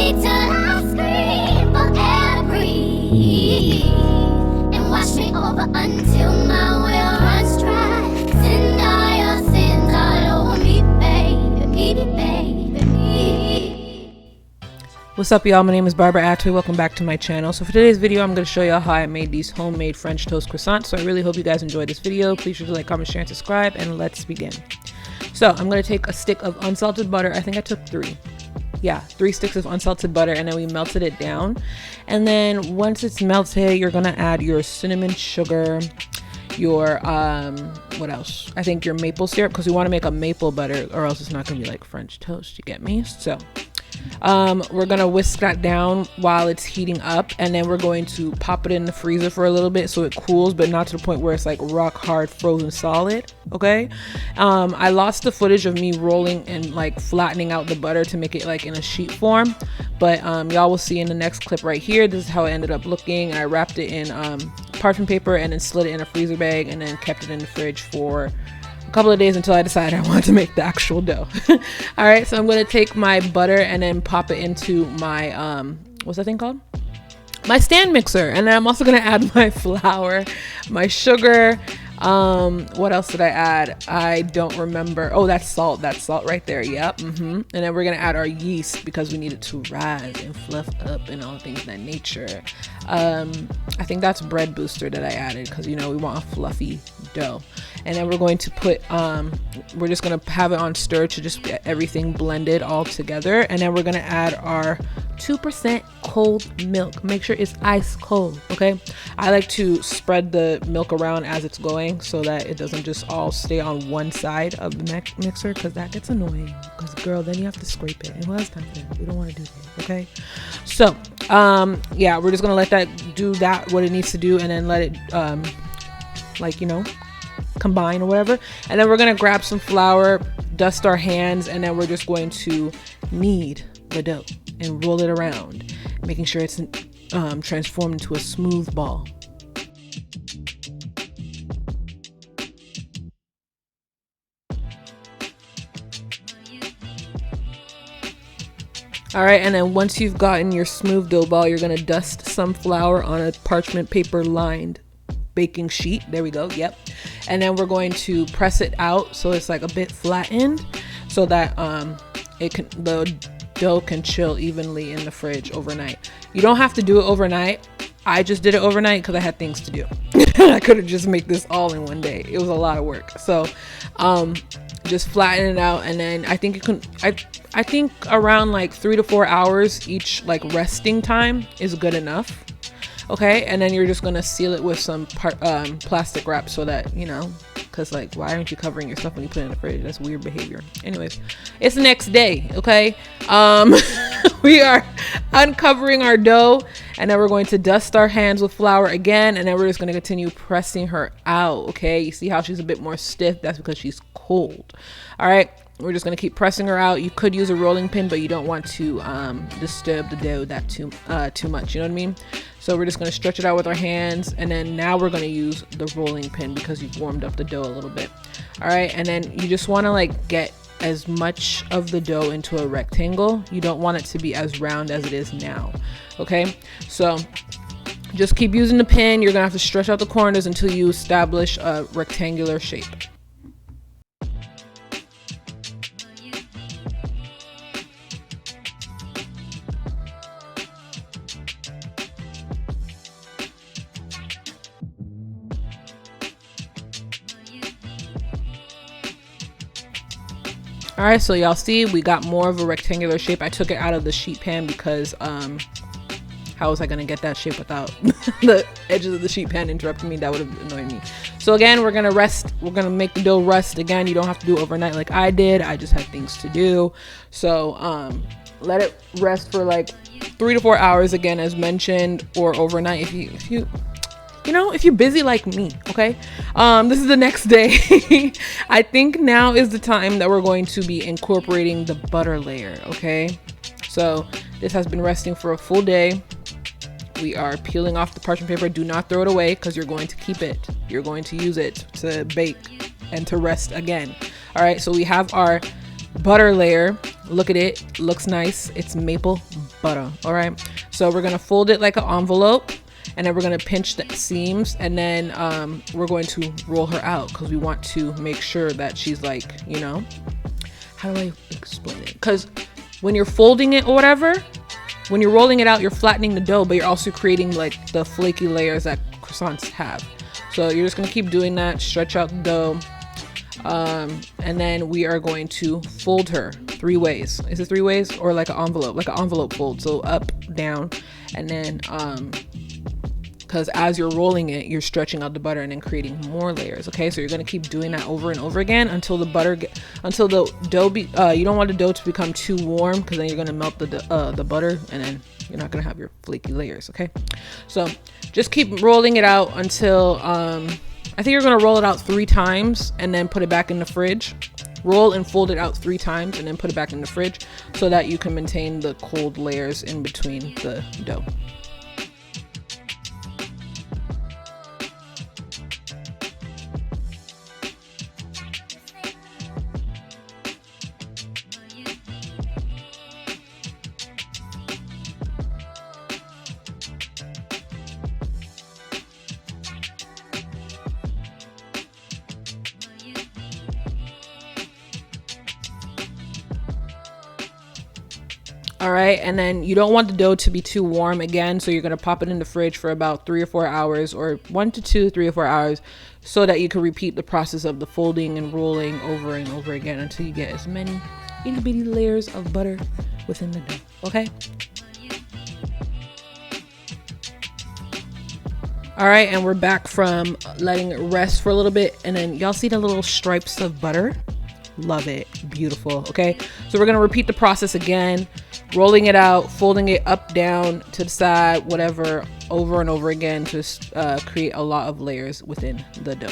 me till I scream for air to breathe, and wash me over until my well runs dry. Send all your sins all over me, baby, baby, baby. What's up, y'all? My name is Barbara Atewe. Welcome back to my channel. So for today's video, I'm going to show y'all how I made these homemade French toast croissants. So I really hope you guys enjoyed this video. Please sure to like, comment, share, and subscribe, and let's begin. So I'm going to take a stick of unsalted butter. I think I took three sticks of unsalted butter, and then we melted it down. And then once it's melted, you're going to add your cinnamon sugar, your what else? I think your maple syrup, because we want to make a maple butter or else it's not going to be like French toast, you get me? So we're gonna whisk that down while it's heating up, and then we're going to pop it in the freezer for a little bit so it cools, but not to the point where it's like rock hard frozen solid. Okay. I lost the footage of me rolling and like flattening out the butter to make it like in a sheet form, but y'all will see in the next clip right here. This is how it ended up looking. I wrapped it in parchment paper and then slid it in a freezer bag and then kept it in the fridge for a couple of days until I decided I wanted to make the actual dough. All right, so I'm going to take my butter and then pop it into my what's that thing called, my stand mixer, and then I'm also going to add my flour, my sugar. What else did I add? I don't remember. Oh, that's salt right there. Yep. And then we're gonna add our yeast because we need it to rise and fluff up and all things of that nature. I think that's bread booster that I added because, you know, we want a fluffy dough. And then we're going to put we're just gonna have it on stir to just get everything blended all together. And then we're gonna add our 2% cold milk. Make sure it's ice cold. Okay, I like to spread the milk around as it's going so that it doesn't just all stay on one side of the mixer, because that gets annoying, because girl, then you have to scrape it, and well, it's time for that. We don't want to do that. Okay, so yeah, we're just gonna let that do that what it needs to do, and then let it like, you know, combine or whatever. And then we're gonna grab some flour, dust our hands, and then we're just going to knead the dough and roll it around, making sure it's transformed into a smooth ball. All right, and then once you've gotten your smooth dough ball, you're gonna dust some flour on a parchment paper lined baking sheet. There we go. Yep. And then we're going to press it out so it's like a bit flattened, so that the dough can chill evenly in the fridge overnight. You don't have to do it overnight. I just did it overnight because I had things to do. I could have just made this all in one day. It was a lot of work. So just flatten it out, and then I think you can, I think around like 3 to 4 hours each, like resting time, is good enough. Okay, and then you're just gonna seal it with some plastic wrap so that, you know, because like, why aren't you covering your stuff when you put it in the fridge? That's weird behavior. Anyways, it's the next day. Okay, we are uncovering our dough, and then we're going to dust our hands with flour again, and then we're just going to continue pressing her out. Okay, you see how she's a bit more stiff? That's because she's cold. All right, we're just going to keep pressing her out. You could use a rolling pin, but you don't want to disturb the dough that too much, you know what I mean? So we're just going to stretch it out with our hands, and then now we're going to use the rolling pin because you've warmed up the dough a little bit. All right, and then you just want to like get as much of the dough into a rectangle. You don't want it to be as round as it is now. Okay, so just keep using the pin. You're gonna have to stretch out the corners until you establish a rectangular shape. All right, so y'all see we got more of a rectangular shape. I took it out of the sheet pan because how was I gonna get that shape without the edges of the sheet pan interrupting me? That would have annoyed me. So again, we're gonna make the dough rest. Again, you don't have to do it overnight like I did. I just had things to do. So let it rest for like 3 to 4 hours again, as mentioned, or overnight if you're busy like me. Okay, this is the next day. I think now is the time that we're going to be incorporating the butter layer. Okay, so this has been resting for a full day. We are peeling off the parchment paper. Do not throw it away because you're going to keep it. You're going to use it to bake and to rest again. All right, so we have our butter layer. Look at it, looks nice. It's maple butter. All right, so we're gonna fold it like an envelope, and then we're gonna pinch the seams, and then we're going to roll her out because we want to make sure that she's like, you know, how do I explain it? Because when you're folding it or whatever, when you're rolling it out, you're flattening the dough, but you're also creating like the flaky layers that croissants have. So you're just gonna keep doing that, stretch out the dough. And then we are going to fold her 3 ways. Is it 3 ways or like an envelope fold? So up, down, and then because as you're rolling it, you're stretching out the butter and then creating more layers. Okay, so you're gonna keep doing that over and over again until the dough you don't want the dough to become too warm, because then you're gonna melt the butter and then you're not gonna have your flaky layers. Okay, so just keep rolling it out until I think you're gonna roll it out 3 times and then put it back in the fridge. Roll and fold it out 3 times and then put it back in the fridge so that you can maintain the cold layers in between the dough. All right, and then you don't want the dough to be too warm again, so you're going to pop it in the fridge for about 3 or 4 hours, or 1 to 2, 3 or 4 hours, so that you can repeat the process of the folding and rolling over and over again until you get as many itty bitty layers of butter within the dough. Okay. All right, and we're back from letting it rest for a little bit, and then y'all see the little stripes of butter? Love it. Beautiful. Okay, so we're gonna repeat the process again, rolling it out, folding it up, down, to the side, whatever, over and over again to create a lot of layers within the dough.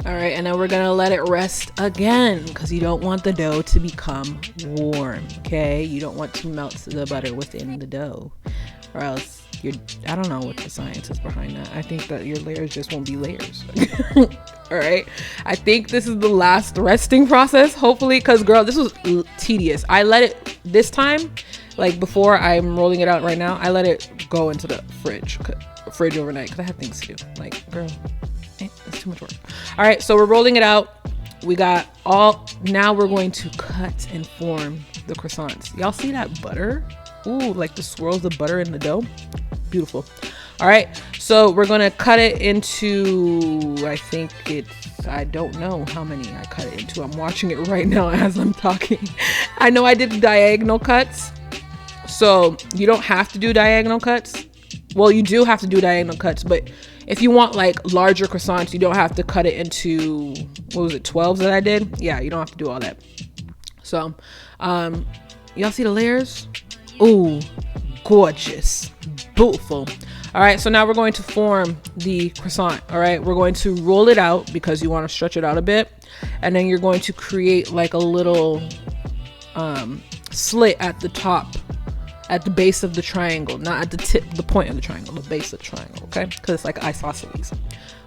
All right, and then we're gonna let it rest again because you don't want the dough to become warm. Okay, you don't want to melt the butter within the dough, or else I don't know what the science is behind that. I think that your layers just won't be layers. All right, I think this is the last resting process, hopefully, because girl, this was tedious. I let it this time, like before I'm rolling it out right now, I let it go into the fridge overnight because I had things to do. Like, girl, it's too much work. All right, so we're rolling it out. We got now we're going to cut and form the croissants. Y'all see that butter? Ooh, like the swirls of butter in the dough. Beautiful. All right, so we're gonna cut it into, I don't know how many I cut it into. I'm watching it right now as I'm talking. I know I did diagonal cuts, so you don't have to do diagonal cuts. Well, you do have to do diagonal cuts, but if you want like larger croissants, you don't have to cut it into, what was it, 12s that I did? Yeah, you don't have to do all that. So, y'all see the layers? Ooh, gorgeous, beautiful. All right, so now we're going to form the croissant. All right, we're going to roll it out because you want to stretch it out a bit, and then you're going to create like a little slit at the top, at the base of the triangle, not at the tip, the point of the triangle, the base of the triangle. Okay, because it's like isosceles.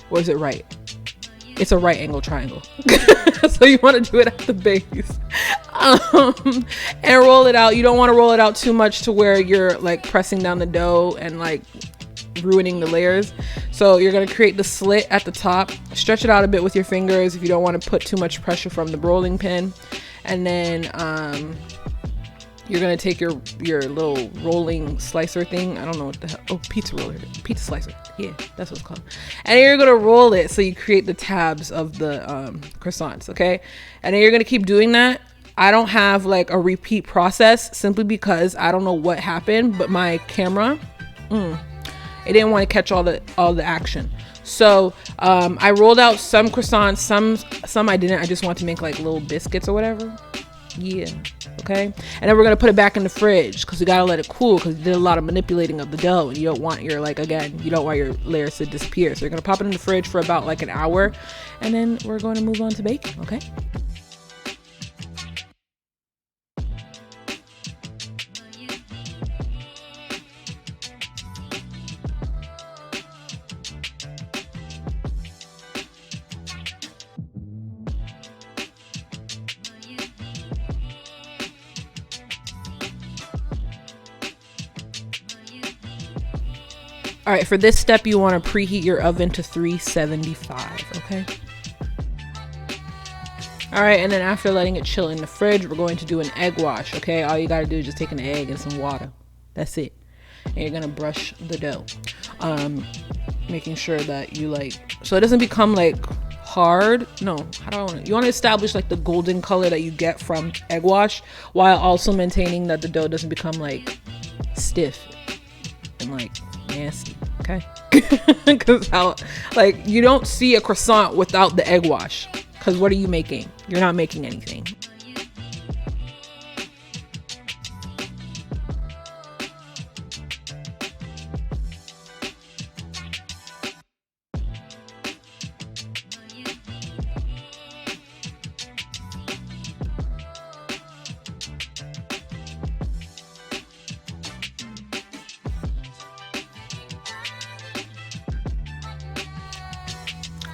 Or is it right? It's a right angle triangle. So you want to do it at the base and roll it out. You don't want to roll it out too much to where you're like pressing down the dough and like ruining the layers. So you're going to create the slit at the top, stretch it out a bit with your fingers if you don't want to put too much pressure from the rolling pin, and then you're gonna take your little rolling slicer thing. I don't know what the hell. Oh, pizza slicer. Yeah, that's what it's called. And you're gonna roll it so you create the tabs of the croissants. Okay, and then you're gonna keep doing that. I don't have like a repeat process simply because I don't know what happened, but my camera, it didn't want to catch all the action. So I rolled out some croissants, some I didn't. I just want to make like little biscuits or whatever. Yeah. Okay. And then we're gonna put it back in the fridge because we gotta let it cool because you did a lot of manipulating of the dough and you don't want your, like, again, you don't want your layers to disappear. So you're gonna pop it in the fridge for about like an hour, and then we're going to move on to baking. Okay. All right, for this step, you want to preheat your oven to 375, okay? All right, and then after letting it chill in the fridge, we're going to do an egg wash, okay? All you got to do is just take an egg and some water. That's it. And you're going to brush the dough, making sure that you, like, so it doesn't become, like, hard. No, how do I want it? You want to establish, like, the golden color that you get from egg wash while also maintaining that the dough doesn't become, like, stiff and, like, nasty. Okay. Because how, like, you don't see a croissant without the egg wash, because what are you making? You're not making anything.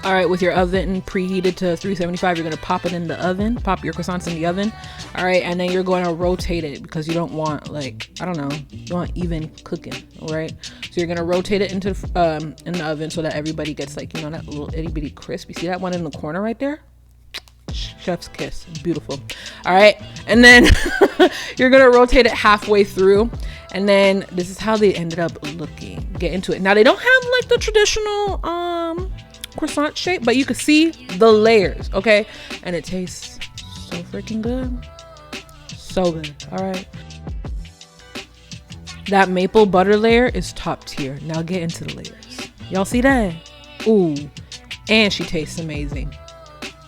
All right, with your oven preheated to 375, you're gonna pop it in the oven, pop your croissants in the oven. All right, and then you're going to rotate it because you don't want, like, I don't know, you want even cooking, all right? So you're gonna rotate it into in the oven so that everybody gets, like, you know, that little itty bitty crisp. You see that one in the corner right there? Chef's kiss, beautiful. All right, and then you're gonna rotate it halfway through, and then this is how they ended up looking. Get into it. Now they don't have like the traditional croissant shape, but you can see the layers, okay? And it tastes so freaking good, so good. All right, that maple butter layer is top tier. Now get into the layers. Y'all see that? Ooh, and she tastes amazing.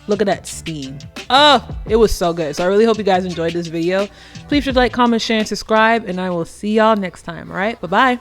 Look at that steam. Oh, it was so good. So I really hope you guys enjoyed this video. Please like, comment, share, and subscribe, and I will see y'all next time. All right, bye bye.